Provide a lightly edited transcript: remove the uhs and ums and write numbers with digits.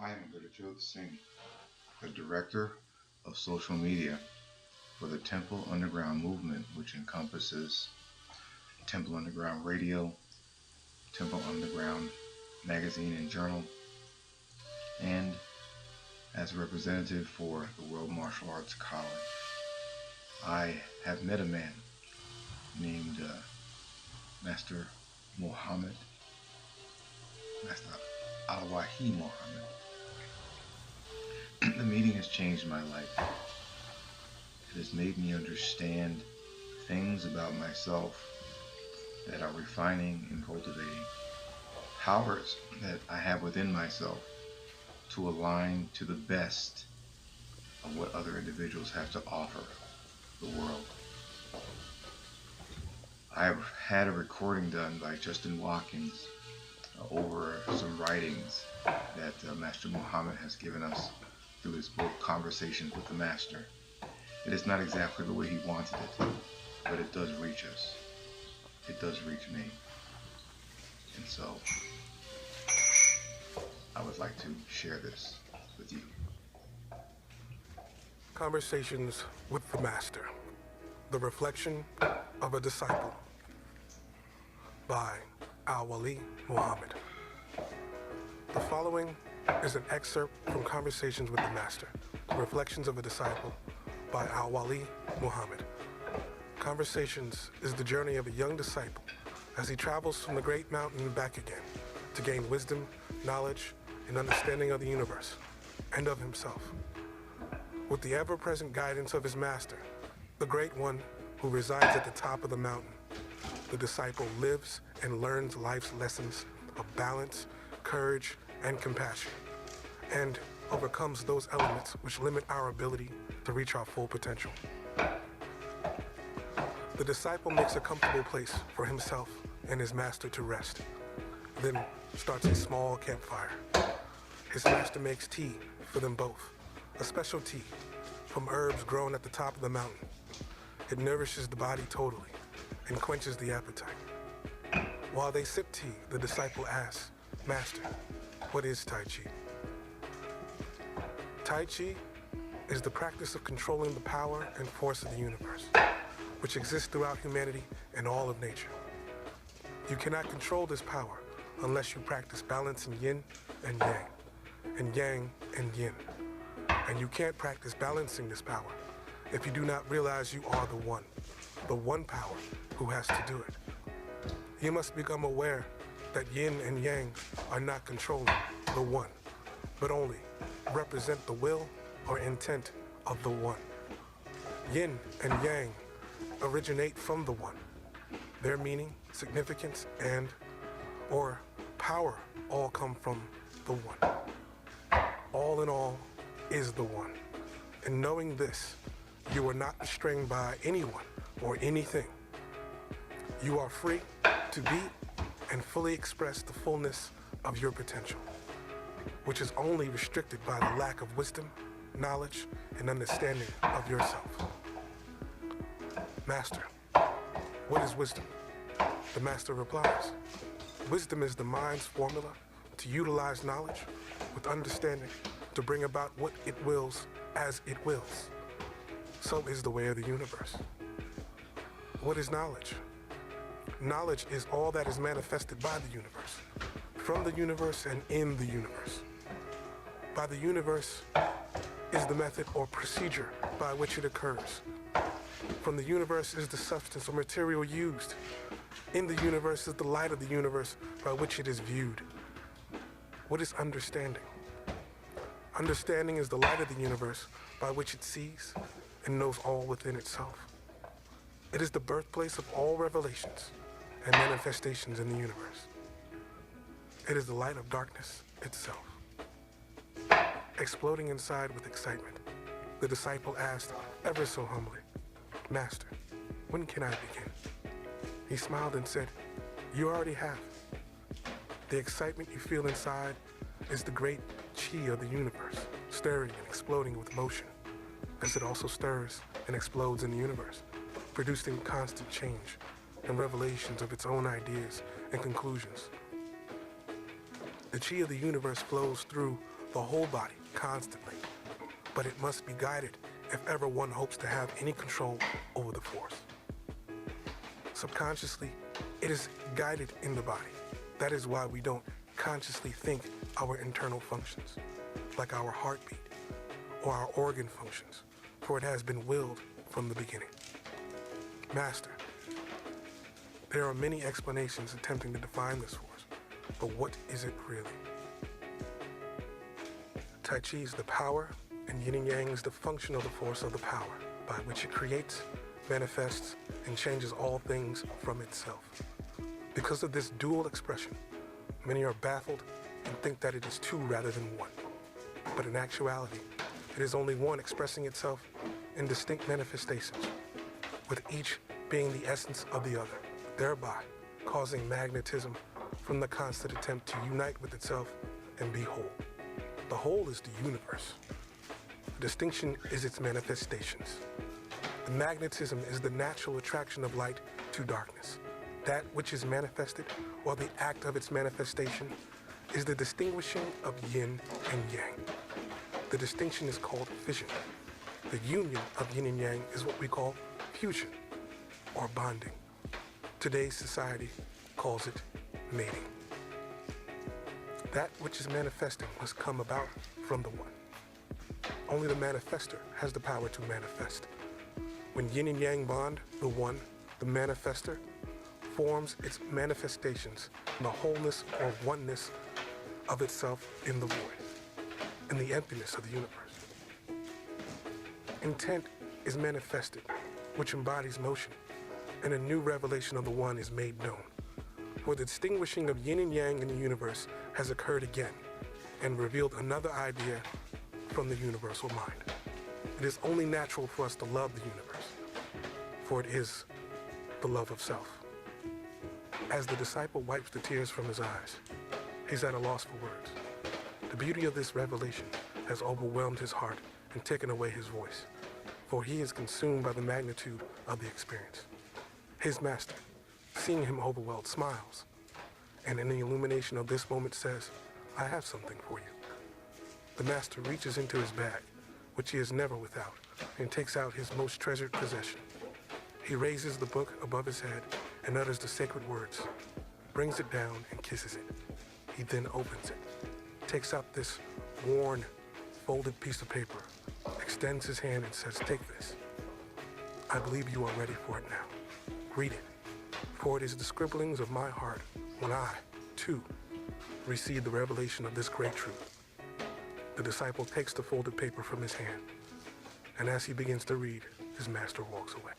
I am Gurujot Singh, the Director of Social Media for the Temple Underground Movement, which encompasses Temple Underground Radio, Temple Underground Magazine and Journal, and as a representative for the World Martial Arts College. I have met a man named Master Muhammad, Master Al-Wahi Muhammad. The meeting has changed my life. It has made me understand things about myself that are refining and cultivating powers that I have within myself to align to the best of what other individuals have to offer the world. I have had a recording done by Justin Watkins over some writings that Master Muhammad has given us through his book, Conversations with the Master. It is not exactly the way he wanted it, but it does reach us. It does reach me. And so, I would like to share this with you. Conversations with the Master, the reflection of a disciple, by Al-Wahi Muhammad. The following is an excerpt from Conversations with the Master, Reflections of a Disciple, by Al-Wahi Muhammad. Conversations is the journey of a young disciple as he travels from the great mountain and back again to gain wisdom, knowledge, and understanding of the universe and of himself. With the ever-present guidance of his master, the Great One who resides at the top of the mountain, the disciple lives and learns life's lessons of balance, courage, and compassion, and overcomes those elements which limit our ability to reach our full potential. The disciple makes a comfortable place for himself and his master to rest, then starts a small campfire. His master makes tea for them both, a special tea from herbs grown at the top of the mountain. It nourishes the body totally and quenches the appetite. While they sip tea, the disciple asks, "Master, what is Tai Chi?" Tai Chi is the practice of controlling the power and force of the universe, which exists throughout humanity and all of nature. You cannot control this power unless you practice balance in yin and yang and yin. And you can't practice balancing this power if you do not realize you are the one power who has to do it. You must become aware that yin and yang are not controlling the one, but only represent the will or intent of the one. Yin and yang originate from the one. Their meaning, significance, or power all come from the one. All in all is the one. And knowing this, you are not restrained by anyone or anything. You are free to be and fully express the fullness of your potential, which is only restricted by the lack of wisdom, knowledge, and understanding of yourself. Master, what is wisdom? The master replies, wisdom is the mind's formula to utilize knowledge with understanding to bring about what it wills as it wills. So is the way of the universe. What is knowledge? Knowledge is all that is manifested by the universe, from the universe and in the universe. By the universe is the method or procedure by which it occurs. From the universe is the substance or material used. In the universe is the light of the universe by which it is viewed. What is understanding? Understanding is the light of the universe by which it sees and knows all within itself. It is the birthplace of all revelations and manifestations in the universe. It is the light of darkness itself. Exploding inside with excitement, the disciple asked ever so humbly, "Master, when can I begin?" He smiled and said, "You already have. The excitement you feel inside is the great chi of the universe, stirring and exploding with motion, as it also stirs and explodes in the universe, producing constant change and revelations of its own ideas and conclusions. The chi of the universe flows through the whole body, constantly. But it must be guided if ever one hopes to have any control over the force. Subconsciously, it is guided in the body. That is why we don't consciously think our internal functions, like our heartbeat or our organ functions, for it has been willed from the beginning. Master, there are many explanations attempting to define this force, but what is it really? Tai Chi is the power, and yin and yang is the function of the force of the power, by which it creates, manifests, and changes all things from itself. Because of this dual expression, many are baffled and think that it is two rather than one. But in actuality, it is only one expressing itself in distinct manifestations, with each being the essence of the other, thereby causing magnetism from the constant attempt to unite with itself and be whole. The whole is the universe. The distinction is its manifestations. The magnetism is the natural attraction of light to darkness. That which is manifested, or the act of its manifestation, is the distinguishing of yin and yang. The distinction is called fission. The union of yin and yang is what we call fusion, or bonding. Today's society calls it mating. That which is manifesting must come about from the one. Only the manifester has the power to manifest. When yin and yang bond, the one, the manifester, forms its manifestations in the wholeness or oneness of itself in the void, in the emptiness of the universe. Intent is manifested, which embodies motion, and a new revelation of the one is made known. For the distinguishing of yin and yang in the universe has occurred again and revealed another idea from the universal mind. It is only natural for us to love the universe, for it is the love of self. As the disciple wipes the tears from his eyes, he's at a loss for words. The beauty of this revelation has overwhelmed his heart and taken away his voice, for he is consumed by the magnitude of the experience. His master, seeing him overwhelmed, smiles, and in the illumination of this moment says, "I have something for you." The master reaches into his bag, which he is never without, and takes out his most treasured possession. He raises the book above his head and utters the sacred words, brings it down and kisses it. He then opens it, takes out this worn, folded piece of paper, extends his hand and says, "Take this. I believe you are ready for it now. Read it, for it is the scribblings of my heart when I, too, receive the revelation of this great truth." The disciple takes the folded paper from his hand, and as he begins to read, his master walks away.